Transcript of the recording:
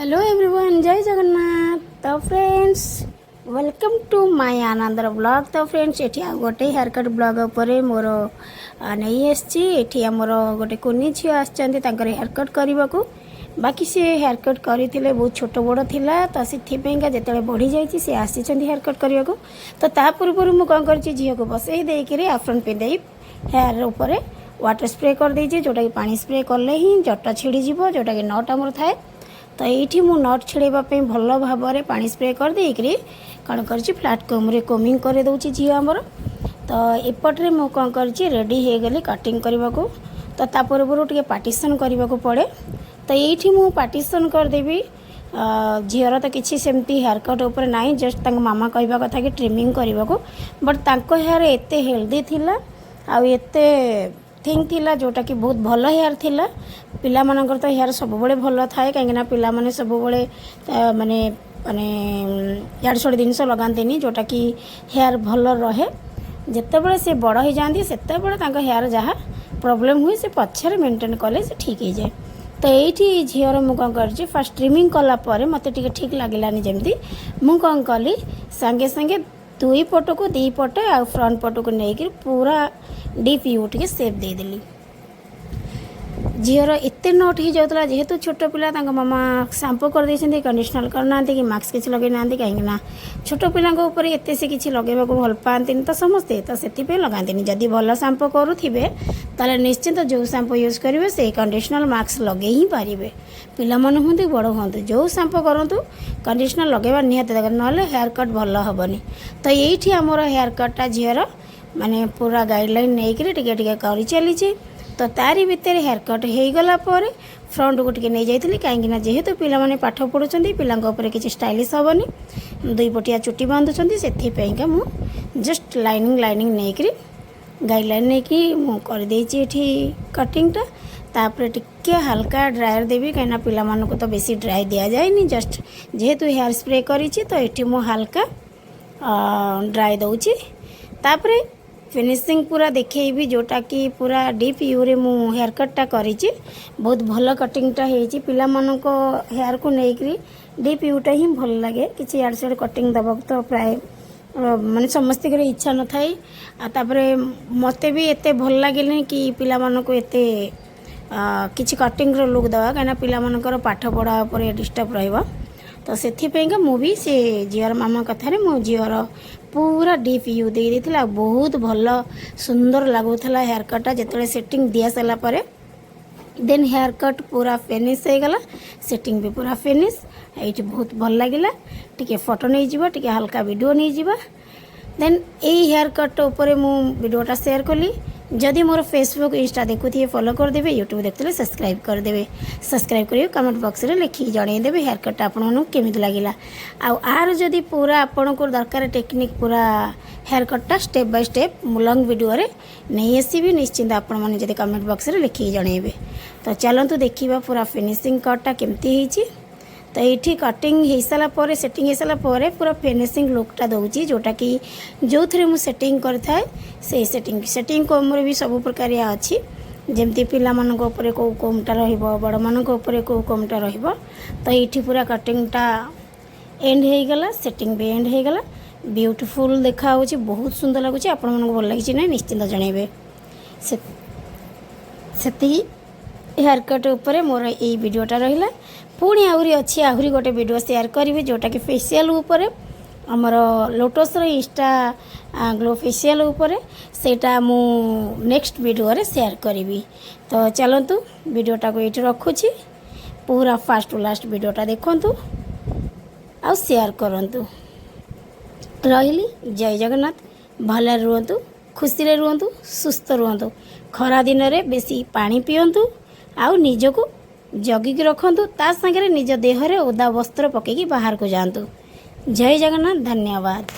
Hello everyone, जय जगन्नाथ। तो friends, welcome to my आनंदर ब्लॉग। तो फ्रेंड्स, ये गोटे हेयर कट ब्लॉग उपर मोर नहीं आसी आमर गोटे कुनी झील आसर हेयर कट करने को। बाकी सी हेयर कट करते बहुत छोट बड़ थिला, तो से बढ़ी जाइए सी आसी हेयर कट करने को। तो ता पूर्व मुझे कौन कर झील को बसई देकर आफ्रन पिंधे हेयर उपर वाटर स्प्रे कर देजे, जोटा कि पानी स्प्रे कले ही जट छिड़ी जीव, जोटा कि नट आमर थाए। तो ये मु नट छिड़ापी भल भाव में पानी स्प्रे कर देकरी कौन कर फ्लाट कम्रे कोमिंग कर दूसरी झील आमर। तो एपटे मु कौन कर रेडी हो गली कटिंग करने को। तो ता पूर्व टे पार्टीशन करने को पड़े। तो ये मु पार्टीशन करदेवी झीर। तो किसी सेमती हेयर कट उपर ना, जस्ट मामा कहवा कथा कि ट्रिमिंग करने को। बट तांको हेयर एते हेल्दी थिला आउ एते थिंग थिला, जोटा कि बहुत भल हेयर थिला। पिला मानकर तो हेयर सब बड़े भल थाए, कहीं पिला माने सब बड़े माने माने याड़ छड़ जिनस लगाते, जोटा कि हेयर भल रहे। जितेबाला से बड़ हो जाती से हेयर जहाँ प्रॉब्लम हुए से पछारे मेंटेन कले से ठीक हो जाए। तो ये झीर मु कौन कर फास्ट ट्रिमिंग कलापर मत ठीक लगलानी, जमती मु कौन कली सांगे सांगे दुई पट को दी पटे आ फ्रंट पट को लेकर पूरा डीप यू टे सेप देदेली। झीर एत नट हो जाता, जेहेतु छोट पिला मामा शैम्पू कर देते, कंडीशनर करना कि मास्क किसी लगे ना, कहीं छोट पिला एत से किसी लगेगा भल पाती तो समस्ते, तो से लगाती। जदि भल शैम्पू करुवे ताले निश्चिंत जो शैम्पू यूज करेंगे से कंडीशनर मास्क लगे ही पारे। पिला मन हूँ बड़ हूँ जो शैम्पू करूँ कंडीशनर लगेगा निहत दरकार, ना हेयर कट भल हेनी। तो ये आमर हेयर कटा झीर माने पूरा गाइडलाइन नहीं टे कर चली। तो तारी भितर हेयर कट हो गला पर फ्रंट को टे नहीं जाइए, कहीं जेहेतु पिला माने पाठ पढ़ुंट पिला किसी स्टाइलिश हेनी, दुई पटिया चुटी बांधुंट से मु जस्ट लाइनिंग नहीं गाइडलाइन नहीं कि मुझे कटिंगटा। तापर टिके हल्का ड्रायर देवी, कहीं पिला मानक तो बेसी ड्राई दि जाए, जस्ट जेहेतु हेयर स्प्रे करी तो ये मु हल्का ड्राई दूची। तापर फिनिशिंग पूरा देखेबी, जोटा कि पूरा डीप यू रे मु हेयर कटटा करी। बहुत भल कटिंगटा होती, पिला मानक हेयर को लेकर डीप यूटा ही भल लगे। किसी यार से कटिंग दबा तो प्राय माने समस्त इच्छा न थाए। तापरे मते भी एते भल लगे कि पिला मानक एते किसी कटिंग लुक दवा, कहीं पिला मानकर पाठ पढ़ा पर डिस्टर्ब रहिबा। तो से मुझे से झीर मामा कथार मो झीर पूरा डीप यू दे देथिला, बहुत भल सुंदर लगुला हेयर कटा। जिते सेटिंग दिया सारापर देन हेयर कट पूरा फिनिश हो गला, सेटिंग भी पूरा फिनिश। ये बहुत भल लगे, टी फोटो नहीं जीवा, टी हल्का वीडियो नहीं जीवा। देन यही हेयर कट उपर मु वीडियोटा शेयर कली। जदि मोर फेसबुक इंस्टा देखुए फॉलो करदे, यूट्यूब देखते सब्सक्राइब करदे। सब्सक्राइब कर कमेंट बॉक्स रे लिखिक जनईदे हेयर कट आपको केमी लगे। आर जदि पूरा आपन को दरकार टेक्निक पूरा हेयर कटटा step by step long video रे नहीं आसबि, निश्चिंत आपण मैंने जब कमेंट बॉक्स रे लिखिक जनईबे। तो चलतु देखा पूरा फिनिशिंग कटटा केमती होती। तो ये कटिंग हो सारापर सेटिंग हो सारापर पूरा फिनिशिंग लुकटा दूसरी, जोटा कि जो थे मुझे सेटिंग करए से सेटिंग कम भी सब प्रकार अच्छी, जमती पिला मानक ऊपर कौ कमटा बड़ मानक ऊपर कौ कमटा रहिबो। तो ये पूरा कटिंगटा एंड हो गला, सेटिंग भी एंड हो गला। ब्यूटीफुल देखा, बहुत सुंदर लगुच। आपण मानक भल लगी ना, निश्चिंत जनइबे। से हेयर कट उपर मोर यही वीडियोटा रहा। पुणी आहरी अच्छी आहरी गोटे वीडियो शेयर करी, जोटा कि फेशियल उपर आमर लोटस इंस्टा ग्लो फेशियल उपर सेटा मु नेक्स्ट वीडियो रे शेयर करी। तो चलतु वीडियोटा को ये रखुची, पूरा फास्ट टू लास्ट वीडियोटा देखंतु आ शेयर करंतु। रही जय जगन्नाथ। भले रुहतु, खुशी रे रुहतु, सुस्थ रुहतु। खरा दिन रे बेसी पानी पियंतु आउ निजको जगिक रखंतु, ता संगे निज देहरे ओदा वस्त्र पकेकी बाहर को जातु। जय जगन्नाथ, धन्यवाद।